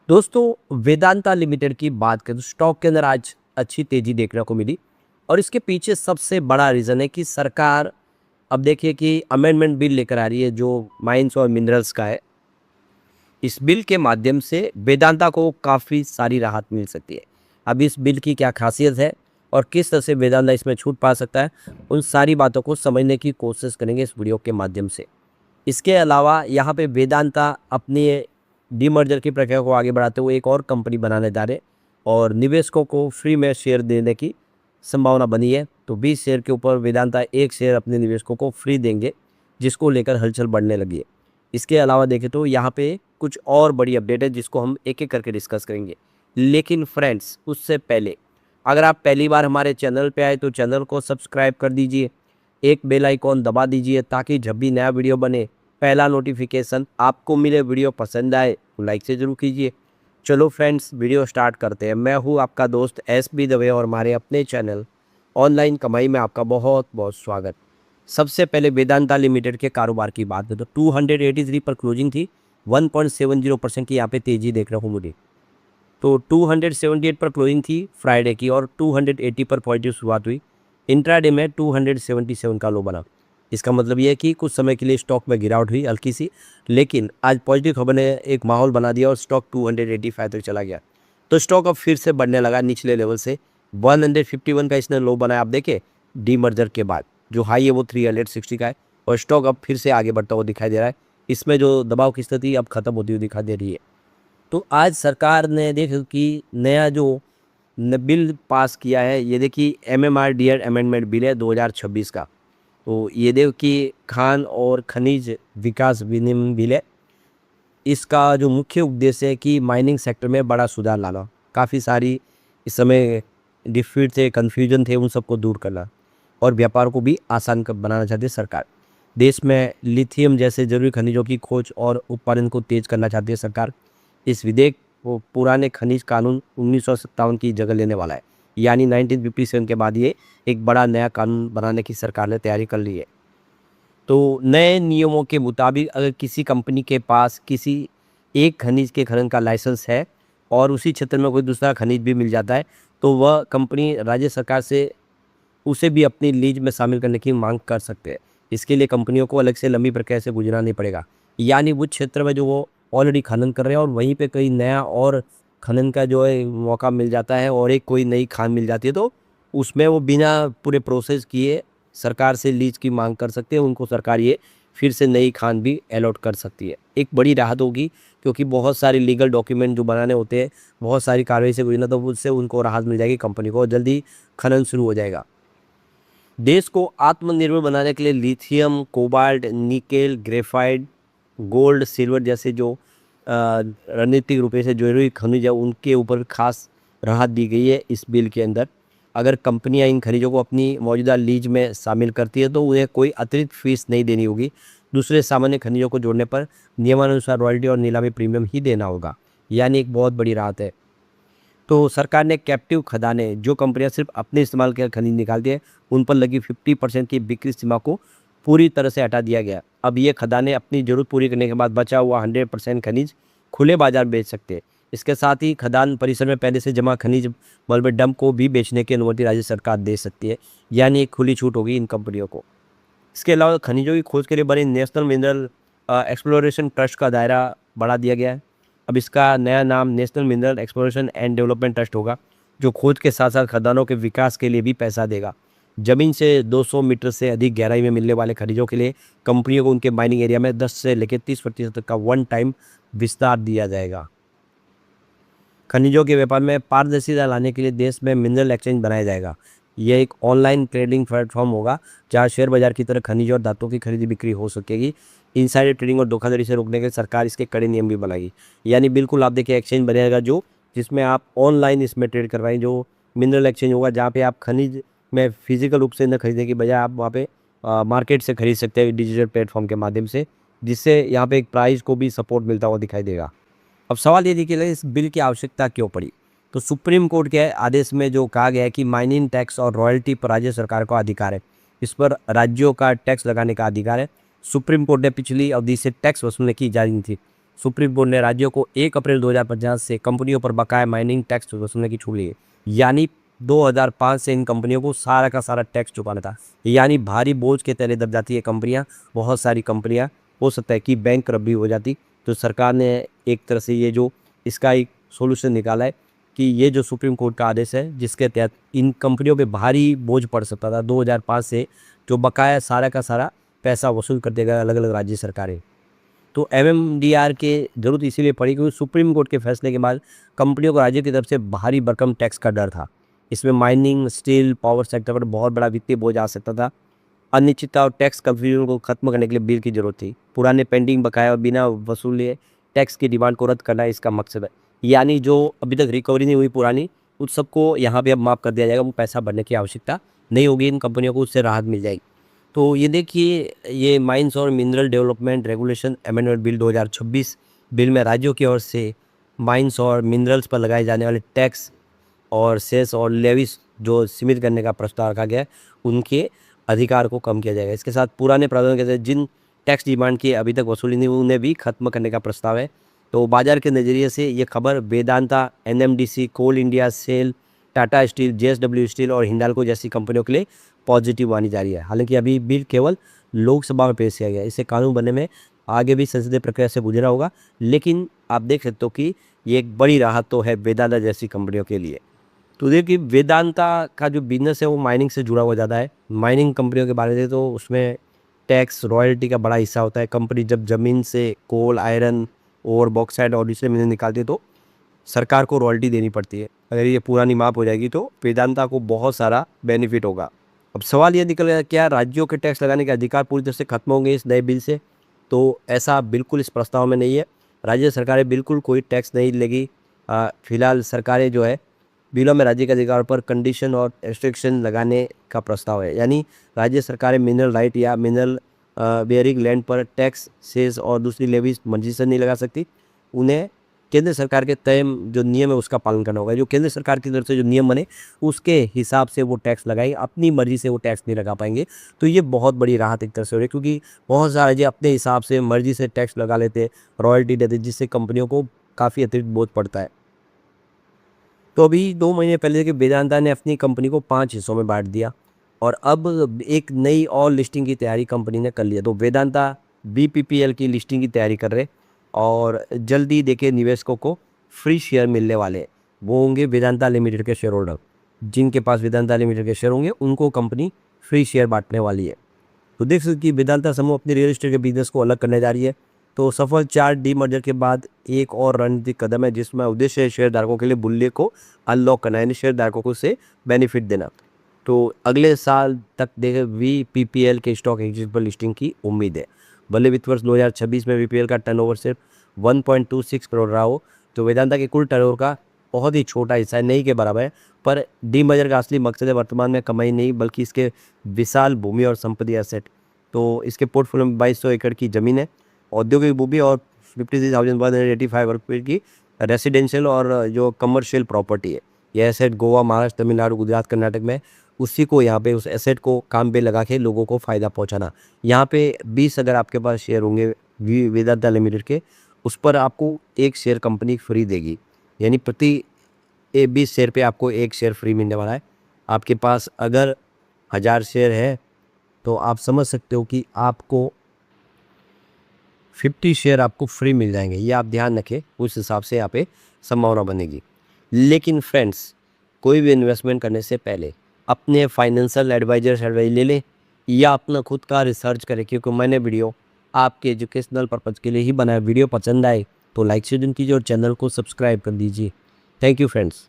दोस्तों, वेदांता लिमिटेड की बात करें तो स्टॉक के अंदर आज अच्छी तेजी देखने को मिली और इसके पीछे सबसे बड़ा रीज़न है कि सरकार अब देखिए कि अमेंडमेंट बिल लेकर आ रही है जो माइंस और मिनरल्स का है। इस बिल के माध्यम से वेदांता को काफ़ी सारी राहत मिल सकती है। अब इस बिल की क्या खासियत है और किस तरह से वेदांता इसमें छूट पा सकता है, उन सारी बातों को समझने की कोशिश करेंगे इस वीडियो के माध्यम से। इसके अलावा यहाँ पे वेदांता अपनी डीमर्जर की प्रक्रिया को आगे बढ़ाते हुए एक और कंपनी बनाने जा रहे और निवेशकों को फ्री में शेयर देने की संभावना बनी है। तो 20 शेयर के ऊपर वेदांता 1 शेयर अपने निवेशकों को फ्री देंगे, जिसको लेकर हलचल बढ़ने लगी है। इसके अलावा देखें तो यहाँ पे कुछ और बड़ी अपडेट है जिसको हम एक एक करके डिस्कस करेंगे। लेकिन फ्रेंड्स, उससे पहले अगर आप पहली बार हमारे चैनल पे आए तो चैनल को सब्सक्राइब कर दीजिए, एक बेल आइकॉन दबा दीजिए ताकि जब भी नया वीडियो बने पहला नोटिफिकेशन आपको मिले। वीडियो पसंद आए तो लाइक से ज़रूर कीजिए। चलो फ्रेंड्स, वीडियो स्टार्ट करते हैं। मैं हूँ आपका दोस्त एस बी दवे और हमारे अपने चैनल ऑनलाइन कमाई में आपका बहुत बहुत स्वागत। सबसे पहले वेदांता लिमिटेड के कारोबार की बात करें तो 283 पर क्लोजिंग थी, 1.70% की यहाँ पे तेज़ी देखने को मिली। तो 278 पर क्लोजिंग थी फ्राइडे की और 280 पर पॉजिटिव शुरुआत हुई। इंट्राडे में 277 का लो बना। इसका मतलब ये है कि कुछ समय के लिए स्टॉक में गिरावट हुई हल्की सी, लेकिन आज पॉजिटिव खबर ने एक माहौल बना दिया और स्टॉक 285 तक चला गया। तो स्टॉक अब फिर से बढ़ने लगा निचले लेवल से। 151 का इसने लो बनाया। आप देखें डीमर्जर के बाद जो हाई है वो 360 का है और स्टॉक अब फिर से आगे बढ़ता हुआ दिखाई दे रहा है। इसमें जो दबाव की स्थिति अब खत्म होती हुई दिखाई दे रही है। तो आज सरकार ने देखो कि नया जो बिल पास किया है, ये देखिए एमएमआरडीआर अमेंडमेंट बिल है 2026 का। तो ये देखो कि खान और खनिज विकास विनियमन बिल है। इसका जो मुख्य उद्देश्य है कि माइनिंग सेक्टर में बड़ा सुधार लाना। काफ़ी सारी इस समय डिस्प्यूट थे, कन्फ्यूजन थे, उन सबको दूर करना और व्यापार को भी आसान बनाना चाहती है सरकार। देश में लिथियम जैसे जरूरी खनिजों की खोज और उत्पादन को तेज करना चाहती है सरकार। इस विधेयक वो पुराने खनिज कानून 1957 की जगह लेने वाला है, यानी 1957 के बाद ये एक बड़ा नया कानून बनाने की सरकार ने तैयारी कर ली है। तो नए नियमों के मुताबिक अगर किसी कंपनी के पास किसी एक खनिज के खनन का लाइसेंस है और उसी क्षेत्र में कोई दूसरा खनिज भी मिल जाता है, तो वह कंपनी राज्य सरकार से उसे भी अपनी लीज में शामिल करने की मांग कर सकते हैं। इसके लिए कंपनियों को अलग से लंबी प्रक्रिया से गुजरना नहीं पड़ेगा, यानी उस क्षेत्र में जो वो ऑलरेडी खनन कर रहे हैं और वहीं पे कोई नया और खनन का जो है मौका मिल जाता है और एक कोई नई खान मिल जाती है, तो उसमें वो बिना पूरे प्रोसेस किए सरकार से लीज की मांग कर सकते हैं। उनको सरकार ये फिर से नई खान भी अलॉट कर सकती है। एक बड़ी राहत होगी क्योंकि बहुत सारे लीगल डॉक्यूमेंट जो बनाने होते हैं, बहुत सारी कार्रवाई से गुजरना, तो उससे उनको राहत मिल जाएगी कंपनी को और जल्दी खनन शुरू हो जाएगा। देश को आत्मनिर्भर बनाने के लिए lithium, cobalt, nickel, graphite, gold, silver जैसे जो रणनीतिक रूप से जरूरी खनिज है उनके ऊपर खास राहत दी गई है इस बिल के अंदर। अगर कंपनियां इन खनिजों को अपनी मौजूदा लीज में शामिल करती है तो उन्हें कोई अतिरिक्त फीस नहीं देनी होगी। दूसरे सामान्य खनिजों को जोड़ने पर नियमानुसार रॉयल्टी और नीलामी प्रीमियम ही देना होगा, यानी एक बहुत बड़ी राहत है। तो सरकार ने कैप्टिव खदानें, जो कंपनियां सिर्फ अपने इस्तेमाल के खनिज निकालती है, उन पर लगी 50% की बिक्री सीमा को पूरी तरह से हटा दिया गया। अब ये खदानें अपनी ज़रूरत पूरी करने के बाद बचा हुआ 100% खनिज खुले बाजार में बेच सकते हैं। इसके साथ ही खदान परिसर में पहले से जमा खनिज मलबे डंप को भी बेचने की अनुमति राज्य सरकार दे सकती है, यानी एक खुली छूट होगी इन कंपनियों को। इसके अलावा खनिजों की खोज के लिए बने नेशनल मिनरल एक्सप्लोरेशन ट्रस्ट का दायरा बढ़ा दिया गया है। अब इसका नया नाम national mineral exploration and development trust होगा, जो खोज के साथ साथ खदानों के विकास के लिए भी पैसा देगा। ज़मीन से 200 मीटर से अधिक गहराई में मिलने वाले खनिजों के लिए कंपनियों को उनके माइनिंग एरिया में 10 से लेकर 30% तक का वन टाइम विस्तार दिया जाएगा। खनिजों के व्यापार में पारदर्शिता लाने के लिए देश में मिनरल एक्सचेंज बनाया जाएगा। यह एक ऑनलाइन ट्रेडिंग प्लेटफॉर्म होगा जहां शेयर बाजार की तरह खनिजों और धातुओं की खरीदी बिक्री हो सकेगी। इनसाइडर ट्रेडिंग और धोखाधड़ी से रोकने के लिए सरकार इसके कड़े नियम भी बनाएगी। यानी बिल्कुल आप देखिए एक्सचेंज बनेगा जो जिसमें आप ऑनलाइन इसमें ट्रेड करवाएं, जो मिनरल एक्सचेंज होगा जहाँ पे आप खनिज में फिजिकल रूप से न खरीदने की बजाय आप वहाँ पे मार्केट से खरीद सकते हैं डिजिटल प्लेटफॉर्म के माध्यम से, जिससे यहाँ पे एक प्राइस को भी सपोर्ट मिलता हुआ दिखाई देगा। अब सवाल ये देखिए इस बिल की आवश्यकता क्यों पड़ी। तो सुप्रीम कोर्ट के आदेश में जो कहा गया है कि माइनिंग टैक्स और रॉयल्टी पर राज्य सरकार का अधिकार है, इस पर राज्यों का टैक्स लगाने का अधिकार है। सुप्रीम कोर्ट ने पिछली अवधि से टैक्स वसूलने की इजाज़त दी थी, सुप्रीम कोर्ट ने राज्यों को 1 अप्रैल 2050 से कंपनियों पर बकाया माइनिंग टैक्स वसूलने की छूट दी है। यानी 2005 से इन कंपनियों को सारा का सारा टैक्स चुकाना था। यानी भारी बोझ के तले दब जाती है कंपनियां। बहुत सारी कंपनियां हो सकता है कि बैंकरप्ट भी हो जाती। तो सरकार ने एक तरह से ये जो इसका एक सोल्यूशन निकाला है कि ये जो सुप्रीम कोर्ट का आदेश है जिसके तहत इन कंपनियों पे भारी बोझ पड़ सकता था 2005 से, जो बकाया सारा का सारा पैसा वसूल कर देगा अलग अलग राज्य सरकारें। तो एमएमडीआर के जरूरत इसीलिए पड़ी क्योंकि सुप्रीम कोर्ट के फैसले के बाद कंपनियों को राज्य की तरफ से भारी भरकम टैक्स का डर था। इसमें माइनिंग, स्टील, पावर सेक्टर पर बहुत बड़ा वित्तीय बोझ आ सकता था। अनिश्चितता और टैक्स कंफ्यूजन को खत्म करने के लिए बिल की जरूरत थी। पुराने पेंडिंग बकाया और बिना वसूले टैक्स की डिमांड को रद्द करना इसका मकसद है। यानी जो अभी तक रिकवरी नहीं हुई पुरानी, उस सबको यहाँ पे अब माफ़ कर दिया जाएगा। वो पैसा भरने की आवश्यकता नहीं होगी, इन कंपनियों को उससे राहत मिल जाएगी। तो ये देखिए, ये माइंस और mineral development regulation amendment bill 2026 bill में राज्यों की ओर से माइंस और मिनरल्स पर लगाए जाने वाले टैक्स और सेस और लेविस जो सीमित करने का प्रस्ताव रखा गया है, उनके अधिकार को कम किया जाएगा। इसके साथ पुराने प्रावधानों के तहत जिन टैक्स डिमांड की अभी तक वसूली नहीं हुई उन्हें भी खत्म करने का प्रस्ताव है। तो बाजार के नज़रिए से ये खबर Vedanta, NMDC, coal India, SAIL, Tata steel, JSW steel और हिंडाल्को जैसी कंपनियों के लिए पॉजिटिव मानी जा रही है। हालांकि अभी बिल केवल लोकसभा में पेश किया गया है, इसे कानून बनने में आगे भी संसदीय प्रक्रिया से गुजरा होगा। लेकिन आप देख सकते हो कि ये एक बड़ी राहत तो है वेदांता जैसी कंपनियों के लिए। तो देखिए, वेदांता का जो बिजनेस है वो माइनिंग से जुड़ा हुआ ज़्यादा है। माइनिंग कंपनियों के बारे में तो उसमें टैक्स, रॉयल्टी का बड़ा हिस्सा होता है। कंपनी जब ज़मीन से कोल, आयरन और बॉक्साइट और दूसरे मिनरल निकालती है तो सरकार को रॉयल्टी देनी पड़ती है। अगर ये पुरानी माप हो जाएगी तो वेदांता को बहुत सारा बेनिफिट होगा। अब सवाल ये निकल गया, क्या राज्यों के टैक्स लगाने के अधिकार पूरी तरह से खत्म होंगे इस नए बिल से? तो ऐसा बिल्कुल इस प्रस्ताव में नहीं है। राज्य सरकारें बिल्कुल कोई टैक्स नहीं लेगी। फिलहाल सरकारें जो है बिलों में राज्य के अधिकार पर कंडीशन और रेस्ट्रिक्शन लगाने का प्रस्ताव है। यानी राज्य सरकारें मिनरल राइट या मिनरल बेयरिंग लैंड पर टैक्स, सेस और दूसरी लेवीज मर्जी से नहीं लगा सकती। उन्हें केंद्र सरकार के तय जो नियम है उसका पालन करना होगा। जो केंद्र सरकार की तरफ से जो नियम बने उसके हिसाब से वो टैक्स लगाएंगे, अपनी मर्जी से वो टैक्स नहीं लगा पाएंगे। तो ये बहुत बड़ी राहत एक तरह से हो रही है, क्योंकि बहुत सारे राज्य अपने हिसाब से मर्जी से टैक्स लगा लेते, रॉयल्टी देते, जिससे कंपनियों को काफ़ी अतिरिक्त बोझ पड़ता है। तो अभी 2 महीने पहले कि वेदांता ने अपनी कंपनी को 5 हिस्सों में बांट दिया और अब एक नई और लिस्टिंग की तैयारी कंपनी ने कर लिया। तो वेदांता बीपीपीएल की लिस्टिंग की तैयारी कर रहे और जल्दी देखिए निवेशकों को फ्री शेयर मिलने वाले हैं। वो होंगे वेदांता लिमिटेड के शेयर होल्डर। जिनके पास वेदांता लिमिटेड के शेयर होंगे उनको कंपनी फ्री शेयर बांटने वाली है। तो देख सकते कि वेदांता समूह अपने रियल एस्टेट के बिजनेस को अलग करने जा रही है। तो सफल 4 डीमर्जर के बाद एक और रणनीतिक कदम है जिसमें उद्देश्य है शेयरधारकों के लिए मूल्य को अनलॉक करना, यानी शेयरधारकों को से बेनिफिट देना। तो अगले साल तक देखे वीपीपीएल के स्टॉक एक्सचेंज पर लिस्टिंग की उम्मीद है। भले वित्त वर्ष 2026 में वीपीएल का टर्नओवर सिर्फ 1.26 करोड़ रहा हो, तो वेदांता के कुल टर्नओवर का बहुत ही छोटा हिस्सा है, नहीं के बराबर है। पर डीमर्जर का असली मकसद है वर्तमान में कमाई नहीं, बल्कि इसके विशाल भूमि और संपत्ति एसेट। तो इसके पोर्टफोलियो में 2200 एकड़ की ज़मीन है, औद्योगिक भूमि और 53,185 वर्ग फीट की रेसिडेंशियल और जो कमर्शियल प्रॉपर्टी है। यह एसेट गोवा, महाराष्ट्र, तमिलनाडु, गुजरात, कर्नाटक में उसी को यहाँ पे उस एसेट को काम पे लगा के लोगों को फ़ायदा पहुँचाना। यहाँ पे 20 अगर आपके पास शेयर होंगे वेदांता लिमिटेड के, उस पर आपको 1 शेयर कंपनी फ्री देगी। यानी प्रति 20 शेयर पे आपको 1 शेयर फ्री मिलने वाला है। आपके पास अगर 1000 शेयर है तो आप समझ सकते हो कि आपको 50 शेयर आपको फ्री मिल जाएंगे। ये आप ध्यान रखें, उस हिसाब से यहाँ पे संभावना बनेगी। लेकिन फ्रेंड्स, कोई भी इन्वेस्टमेंट करने से पहले अपने फाइनेंशियल एडवाइजर से एडवाइस ले लें या अपना खुद का रिसर्च करें, क्योंकि मैंने वीडियो आपके एजुकेशनल पर्पज़ के लिए ही बनाया। वीडियो पसंद आए तो लाइक शेयर कीजिए और चैनल को सब्सक्राइब कर दीजिए। Thank you friends.